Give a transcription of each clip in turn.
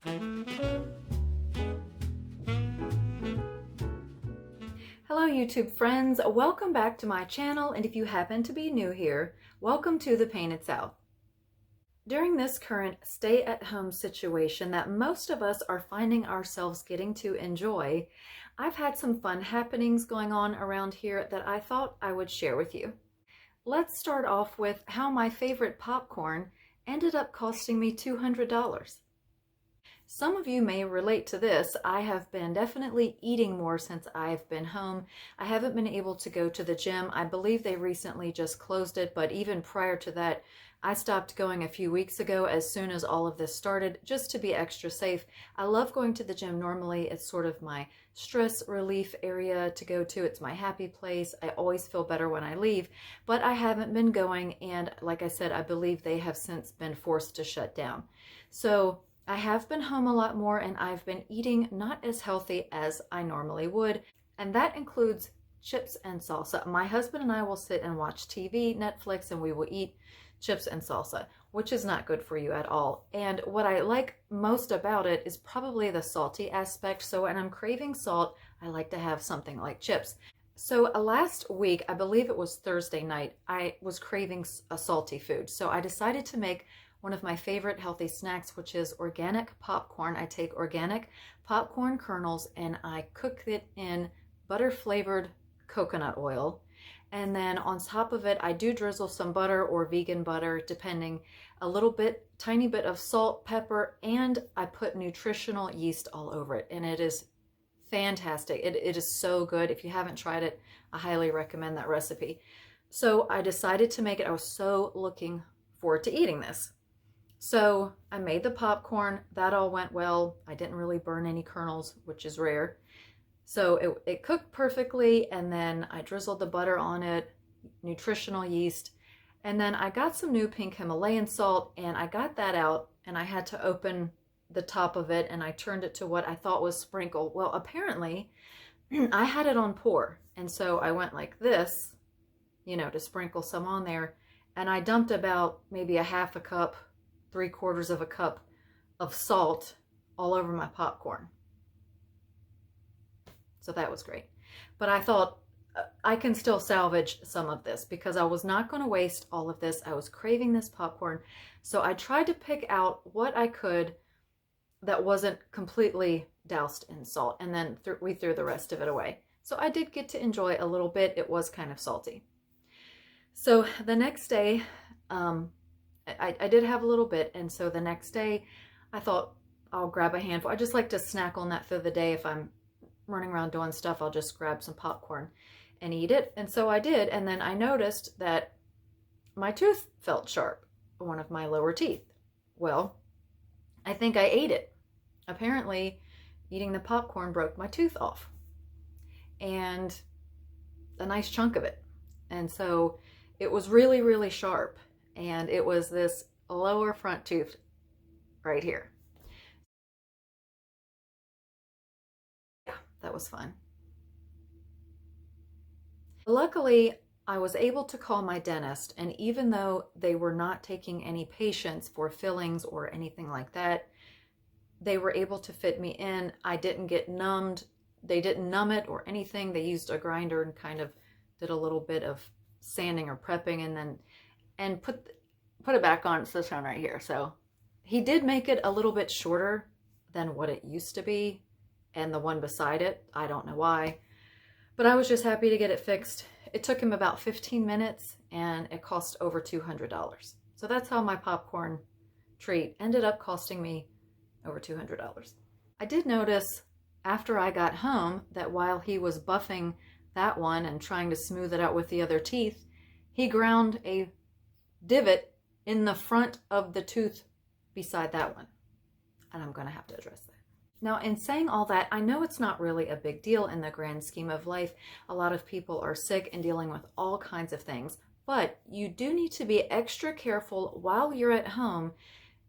Hello YouTube friends, welcome back to my channel, and if you happen to be new here, welcome to the Painted South. During this current stay-at-home situation that most of us are finding ourselves getting to enjoy, I've had some fun happenings going on around here that I thought I would share with you. Let's start off with how my favorite popcorn ended up costing me $200. Some of you may relate to this. I have been definitely eating more since I've been home. I haven't been able to go to the gym. I believe they recently just closed it, but even prior to that, I stopped going a few weeks ago as soon as all of this started, just to be extra safe. I love going to the gym normally. It's sort of my stress relief area to go to. It's my happy place. I always feel better when I leave, but I haven't been going, and like I said, I believe they have since been forced to shut down. So I have been home a lot more, and I've been eating not as healthy as I normally would, and that includes chips and salsa. My husband and I will sit and watch TV, Netflix, and we will eat chips and salsa, which is not good for you at all. And what I like most about it is probably the salty aspect. So when I'm craving salt, I like to have something like chips. So last week, I believe it was Thursday night, I was craving a salty food. So I decided to make one of my favorite healthy snacks, which is organic popcorn. I take organic popcorn kernels and I cook it in butter flavored coconut oil. And then on top of it, I do drizzle some butter or vegan butter, depending, a little bit, tiny bit of salt, pepper, and I put nutritional yeast all over it. And it is fantastic. It is so good. If you haven't tried it, I highly recommend that recipe. So I decided to make it. I was so looking forward to eating this. So I made the popcorn. That all went well. I didn't really burn any kernels, which is rare. So it cooked perfectly, and then I drizzled the butter on it, nutritional yeast, and then I got some new pink Himalayan salt, and I got that out, and I had to open the top of it, and I turned it to what I thought was sprinkle. Well, apparently I had it on pour, and so I went like this, to sprinkle some on there, and I dumped about maybe a half a cup, 3/4 of a cup of salt all over my popcorn. So that was great. But I thought I can still salvage some of this because I was not going to waste all of this. I was craving this popcorn. So I tried to pick out what I could that wasn't completely doused in salt. And then we threw the rest of it away. So I did get to enjoy a little bit. It was kind of salty. So the next day, I did have a little bit. And so the next day, I thought I'll grab a handful. I just like to snack on that through the day. If I'm running around doing stuff, I'll just grab some popcorn and eat it. And so I did. And then I noticed that my tooth felt sharp, one of my lower teeth. Well, I think I ate it. Apparently, eating the popcorn broke my tooth off, and a nice chunk of it. And so it was really, really sharp. And it was this lower front tooth right here. That was fun. Luckily, I was able to call my dentist, and even though they were not taking any patients for fillings or anything like that, they were able to fit me in. I didn't get numbed. They didn't numb it or anything. They used a grinder and kind of did a little bit of sanding or prepping, and put it back on. It's this one right here. So he did make it a little bit shorter than what it used to be. And the one beside it, I don't know why, but I was just happy to get it fixed. It took him about 15 minutes and it cost over $200. So that's how my popcorn treat ended up costing me over $200. I did notice after I got home that while he was buffing that one and trying to smooth it out with the other teeth, he ground a divot in the front of the tooth beside that one. And I'm going to have to address that. Now, in saying all that, I know it's not really a big deal in the grand scheme of life. A lot of people are sick and dealing with all kinds of things, but you do need to be extra careful while you're at home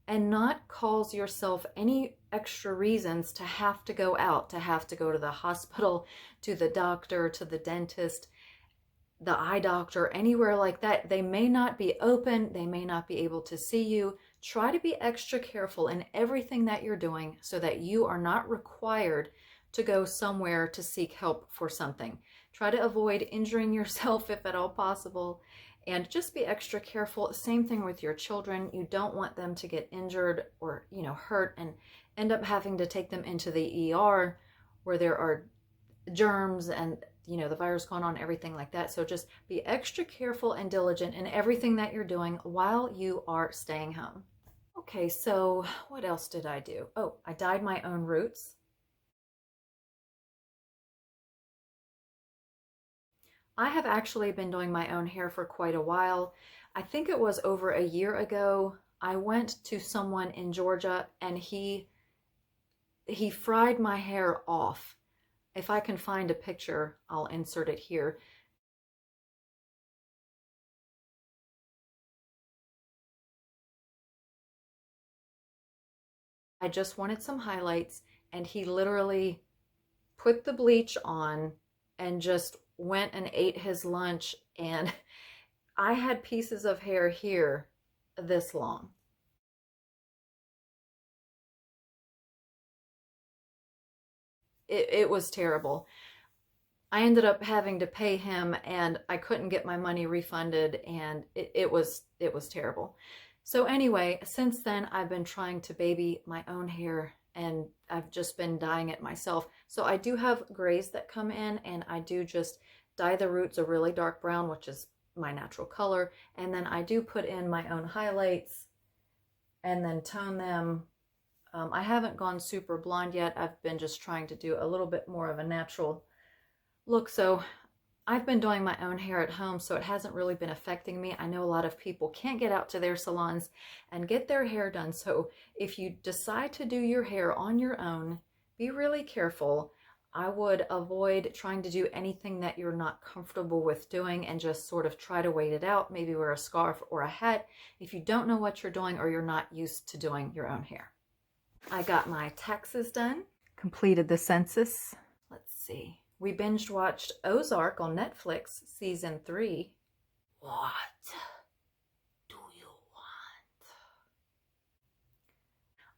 and not cause yourself any extra reasons to have to go out, to have to go to the hospital, to the doctor, to the dentist, the eye doctor, anywhere like that. They may not be open. They may not be able to see you. Try to be extra careful in everything that you're doing so that you are not required to go somewhere to seek help for something. Try to avoid injuring yourself if at all possible, and just be extra careful. Same thing with your children. You don't want them to get injured or, hurt and end up having to take them into the ER where there are germs and the virus going on, everything like that. So just be extra careful and diligent in everything that you're doing while you are staying home. Okay, so what else did I do? Oh, I dyed my own roots. I have actually been doing my own hair for quite a while. I think it was over a year ago. I went to someone in Georgia and he fried my hair off. If I can find a picture, I'll insert it here. I just wanted some highlights, and he literally put the bleach on and just went and ate his lunch, and I had pieces of hair here this long. It was terrible. I ended up having to pay him and I couldn't get my money refunded, and it was terrible. So anyway, since then I've been trying to baby my own hair and I've just been dyeing it myself. So I do have grays that come in, and I do just dye the roots a really dark brown, which is my natural color, and then I do put in my own highlights and then tone them. I haven't gone super blonde yet. I've been just trying to do a little bit more of a natural look. So I've been doing my own hair at home, so it hasn't really been affecting me. I know a lot of people can't get out to their salons and get their hair done. So if you decide to do your hair on your own, be really careful. I would avoid trying to do anything that you're not comfortable with doing and just sort of try to wait it out. Maybe wear a scarf or a hat if you don't know what you're doing or you're not used to doing your own hair. I got my taxes done, completed the census. Let's see. We binge watched Ozark on Netflix, season 3. What do you want?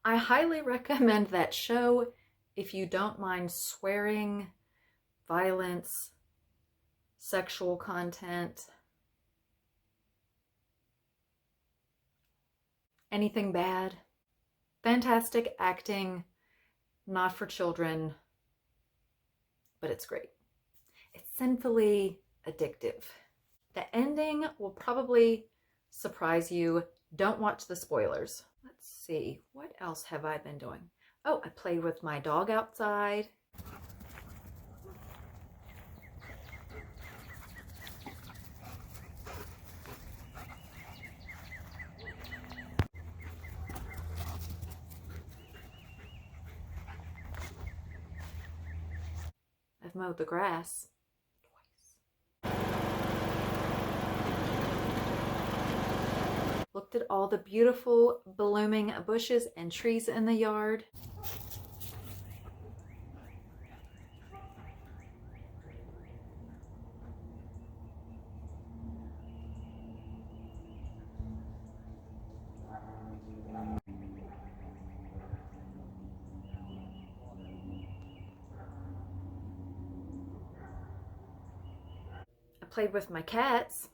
I highly recommend that show if you don't mind swearing, violence, sexual content, anything bad. Fantastic acting, not for children, but it's great. It's sinfully addictive. The ending will probably surprise you. Don't watch the spoilers. Let's see, what else have I been doing? Oh, I played with my dog outside. I've mowed the grass twice. Looked at all the beautiful blooming bushes and trees in the yard. I played with my cats.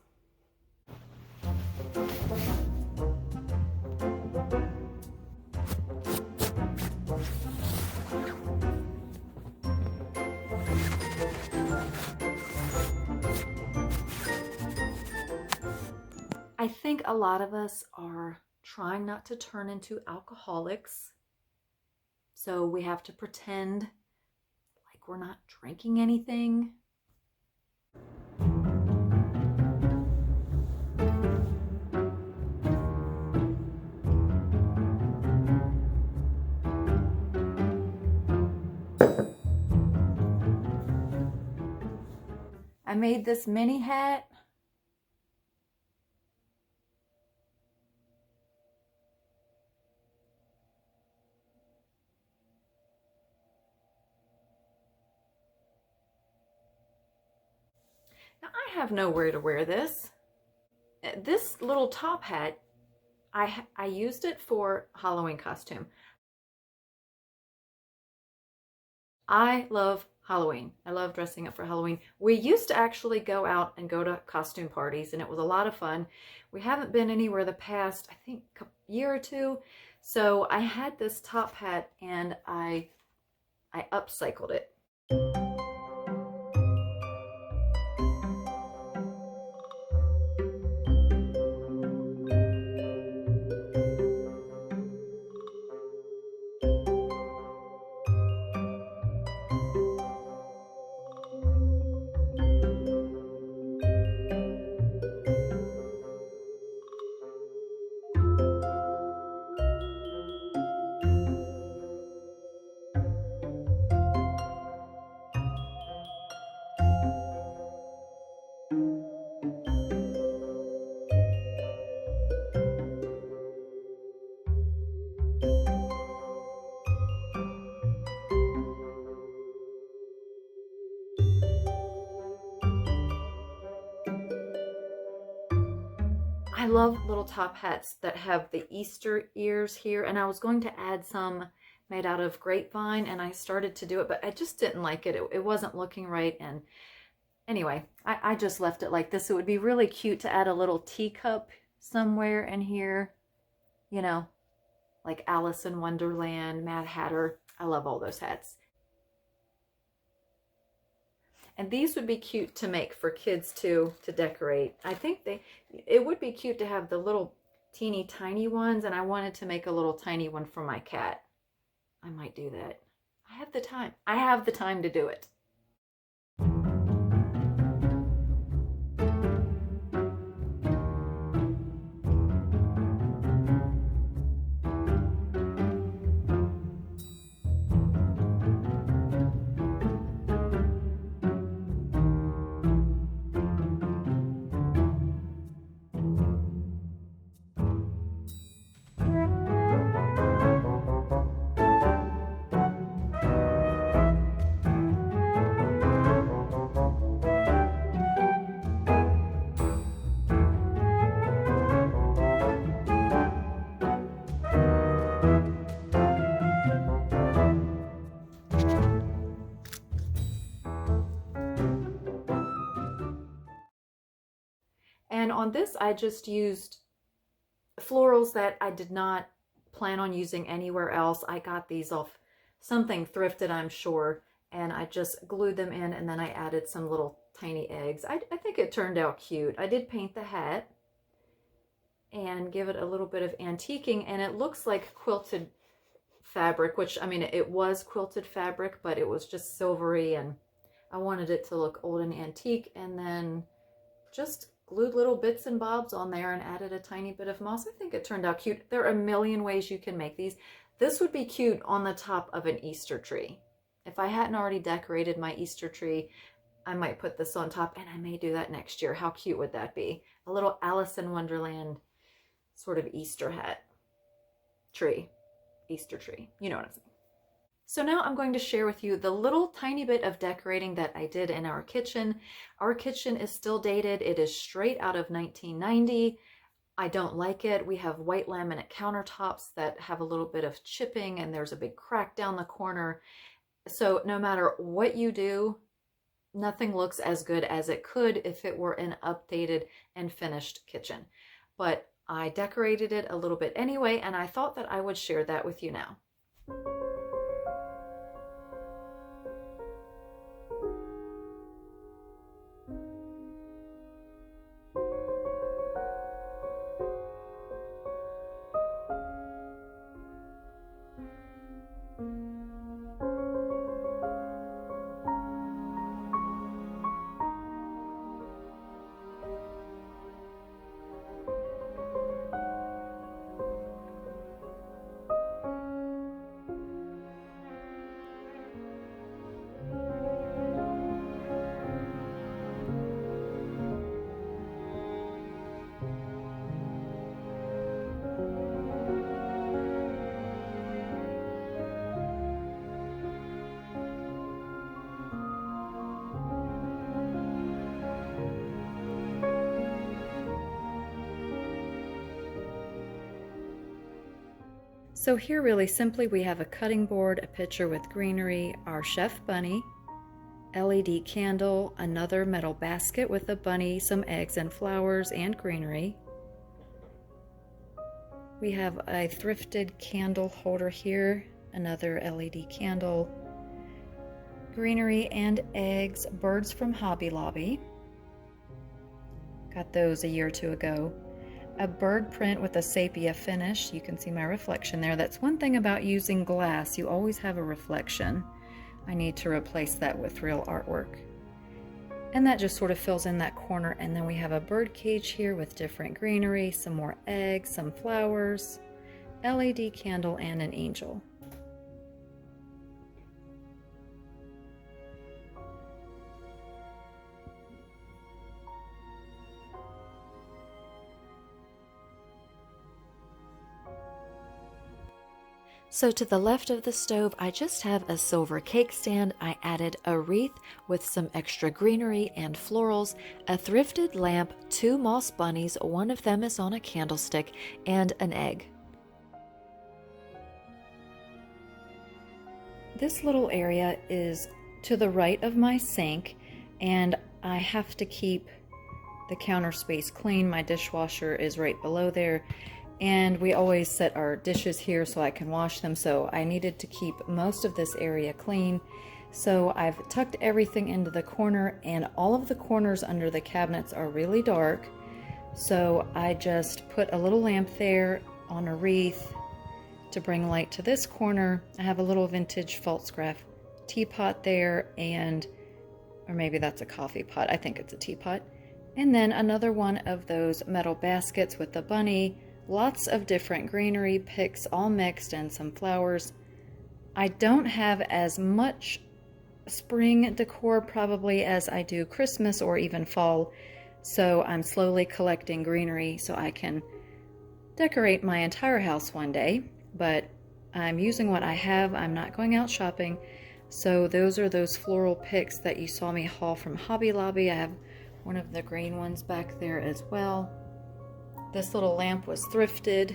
I think a lot of us are trying not to turn into alcoholics. So we have to pretend like we're not drinking anything. I made this mini hat. Now I have nowhere to wear this. This little top hat, I used it for Halloween costume. I love Halloween. I love dressing up for Halloween. We used to actually go out and go to costume parties, and it was a lot of fun. We haven't been anywhere the past, I think, year or two. So I had this top hat and I upcycled it. I love little top hats that have the Easter ears here, and I was going to add some made out of grapevine, and I started to do it, but I just didn't like it. It wasn't looking right, and anyway, I just left it like this. It would be really cute to add a little teacup somewhere in here, you know, like Alice in Wonderland, Mad Hatter. I love all those hats. And these would be cute to make for kids too, to decorate. I think it would be cute to have the little teeny tiny ones, and I wanted to make a little tiny one for my cat. I might do that. I have the time. I have the time to do it. And on this, I just used florals that I did not plan on using anywhere else. I got these off something thrifted, I'm sure, and I just glued them in, and then I added some little tiny eggs. I think it turned out cute. I did paint the hat and give it a little bit of antiquing, and it looks like quilted fabric, which, I mean, it was quilted fabric, but it was just silvery, and I wanted it to look old and antique, and then just glued little bits and bobs on there and added a tiny bit of moss. I think it turned out cute. There are a million ways you can make these. This would be cute on the top of an Easter tree. If I hadn't already decorated my Easter tree, I might put this on top, and I may do that next year. How cute would that be? A little Alice in Wonderland sort of Easter hat tree. Easter tree. You know what I'm saying. So now I'm going to share with you the little tiny bit of decorating that I did in our kitchen. Our kitchen is still dated. It is straight out of 1990. I don't like it. We have white laminate countertops that have a little bit of chipping, and there's a big crack down the corner. So no matter what you do, nothing looks as good as it could if it were an updated and finished kitchen. But I decorated it a little bit anyway, and I thought that I would share that with you now. So here really simply we have a cutting board, a pitcher with greenery, our chef bunny, LED candle, another metal basket with a bunny, some eggs and flowers and greenery. We have a thrifted candle holder here, another LED candle, greenery and eggs, birds from Hobby Lobby. Got those a year or two ago. A bird print with a sepia finish. You can see my reflection there. That's one thing about using glass. You always have a reflection. I need to replace that with real artwork. And that just sort of fills in that corner. And then we have a bird cage here with different greenery, some more eggs, some flowers, LED candle, and an angel. So to the left of the stove, I just have a silver cake stand. I added a wreath with some extra greenery and florals, a thrifted lamp, 2 moss bunnies, one of them is on a candlestick, and an egg. This little area is to the right of my sink, and I have to keep the counter space clean. My dishwasher is right below there. And we always set our dishes here so I can wash them, so I needed to keep most of this area clean. So I've tucked everything into the corner, and all of the corners under the cabinets are really dark. So I just put a little lamp there on a wreath to bring light to this corner. I have a little vintage Falstaff teapot there, or maybe that's a coffee pot. I think it's a teapot. And then another one of those metal baskets with the bunny. Lots of different greenery picks all mixed and some flowers. I don't have as much spring decor probably as I do Christmas or even fall, so I'm slowly collecting greenery so I can decorate my entire house one day, but I'm using what I have. I'm not going out shopping. So those are those floral picks that you saw me haul from Hobby Lobby. I have one of the green ones back there as well. This little lamp was thrifted.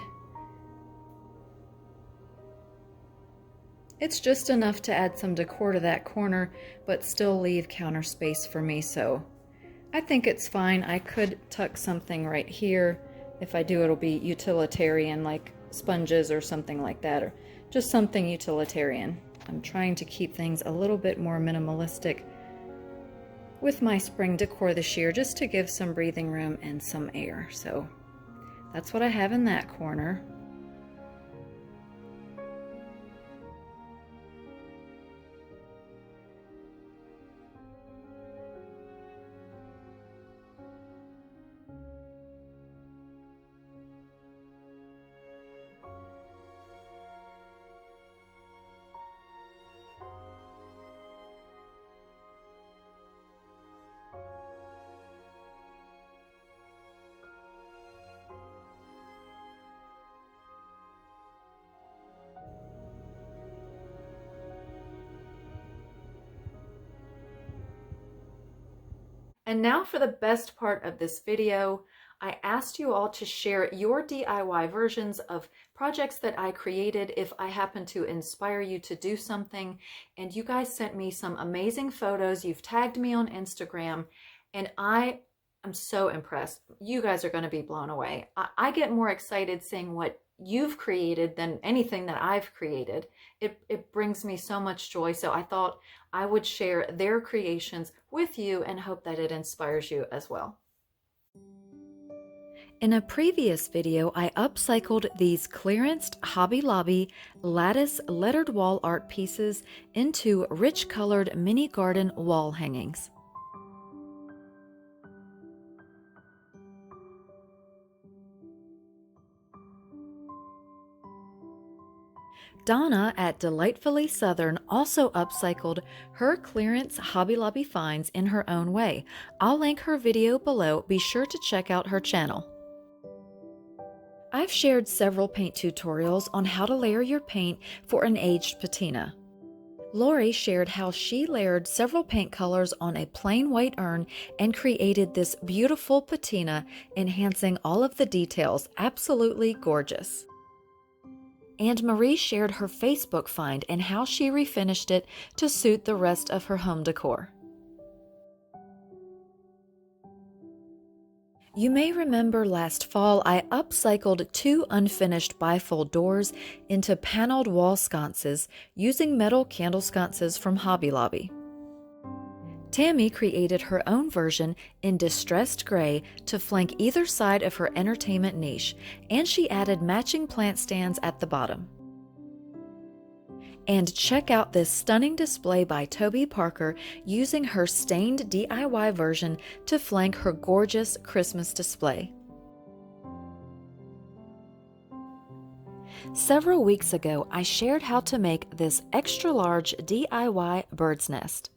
It's just enough to add some decor to that corner, but still leave counter space for me, so I think it's fine. I could tuck something right here. If I do, it'll be utilitarian, like sponges or something like that, or just something utilitarian. I'm trying to keep things a little bit more minimalistic with my spring decor this year, just to give some breathing room and some air. So that's what I have in that corner. And now for the best part of this video. I asked you all to share your DIY versions of projects that I created if I happen to inspire you to do something. And you guys sent me some amazing photos. You've tagged me on Instagram, and I am so impressed. You guys are going to be blown away. I get more excited seeing what you've created than anything that I've created. It brings me so much joy. So I thought I would share their creations with you and hope that it inspires you as well. In a previous video, I upcycled these clearanced Hobby Lobby lattice lettered wall art pieces into rich colored mini garden wall hangings. Donna at Delightfully Southern also upcycled her clearance Hobby Lobby finds in her own way. I'll link her video below. Be sure to check out her channel. I've shared several paint tutorials on how to layer your paint for an aged patina. Lori shared how she layered several paint colors on a plain white urn and created this beautiful patina, enhancing all of the details. Absolutely gorgeous. And Marie shared her Facebook find and how she refinished it to suit the rest of her home decor. You may remember last fall I upcycled 2 unfinished bifold doors into paneled wall sconces using metal candle sconces from Hobby Lobby. Tammy created her own version in distressed gray to flank either side of her entertainment niche, and she added matching plant stands at the bottom. And check out this stunning display by Toby Parker using her stained DIY version to flank her gorgeous Christmas display. Several weeks ago, I shared how to make this extra large DIY bird's nest.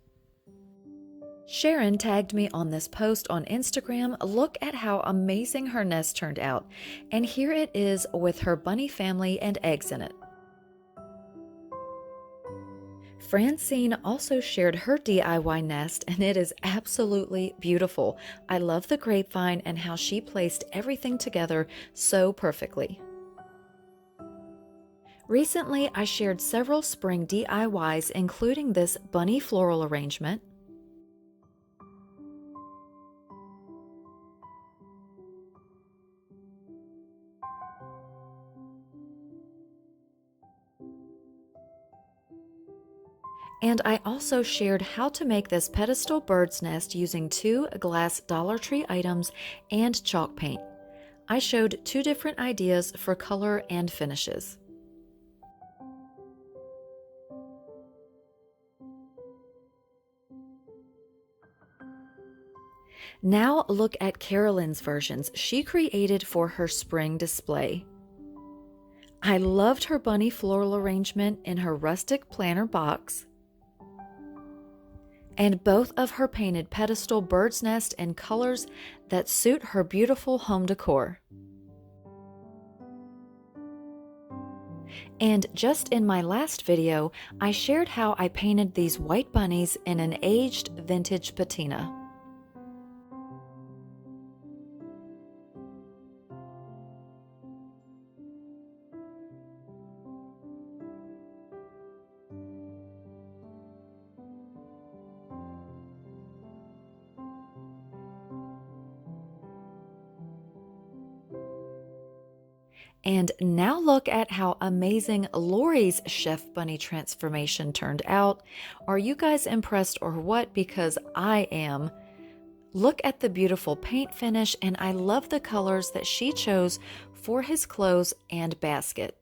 Sharon tagged me on this post on Instagram. Look at how amazing her nest turned out, and here it is with her bunny family and eggs in it. Francine also shared her DIY nest, and it is absolutely beautiful. I love the grapevine and how she placed everything together so perfectly. Recently, I shared several spring DIYs, including this bunny floral arrangement, and I also shared how to make this pedestal bird's nest using 2 glass Dollar Tree items and chalk paint. I showed 2 different ideas for color and finishes. Now look at Carolyn's versions she created for her spring display. I loved her bunny floral arrangement in her rustic planter box, and both of her painted pedestal bird's nest in colors that suit her beautiful home decor. And just in my last video, I shared how I painted these white bunnies in an aged vintage patina. And now look at how amazing Lori's Chef Bunny transformation turned out. Are you guys impressed or what? Because I am. Look at the beautiful paint finish, and I love the colors that she chose for his clothes and basket.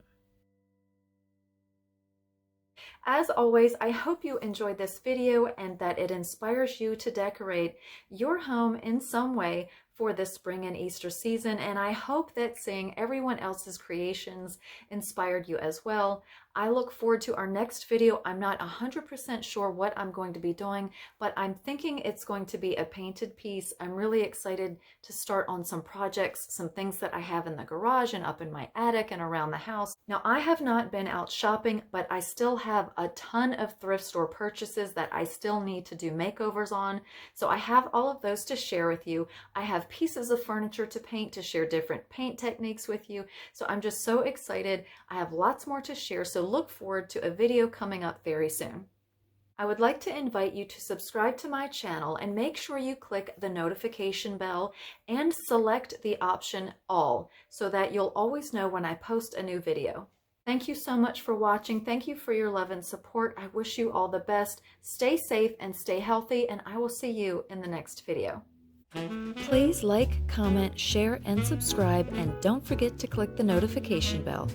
As always, I hope you enjoyed this video and that it inspires you to decorate your home in some way for the spring and Easter season, and I hope that seeing everyone else's creations inspired you as well. I look forward to our next video. I'm not 100% sure what I'm going to be doing, but I'm thinking it's going to be a painted piece. I'm really excited to start on some projects, some things that I have in the garage and up in my attic and around the house. Now, I have not been out shopping, but I still have a ton of thrift store purchases that I still need to do makeovers on. So I have all of those to share with you. I have pieces of furniture to paint, to share different paint techniques with you. So I'm just so excited. I have lots more to share. So look forward to a video coming up very soon. I would like to invite you to subscribe to my channel and make sure you click the notification bell and select the option all so that you'll always know when I post a new video. Thank you so much for watching. Thank you for your love and support. I wish you all the best. Stay safe and stay healthy, and I will see you in the next video. Please like, comment, share, and subscribe, and don't forget to click the notification bell.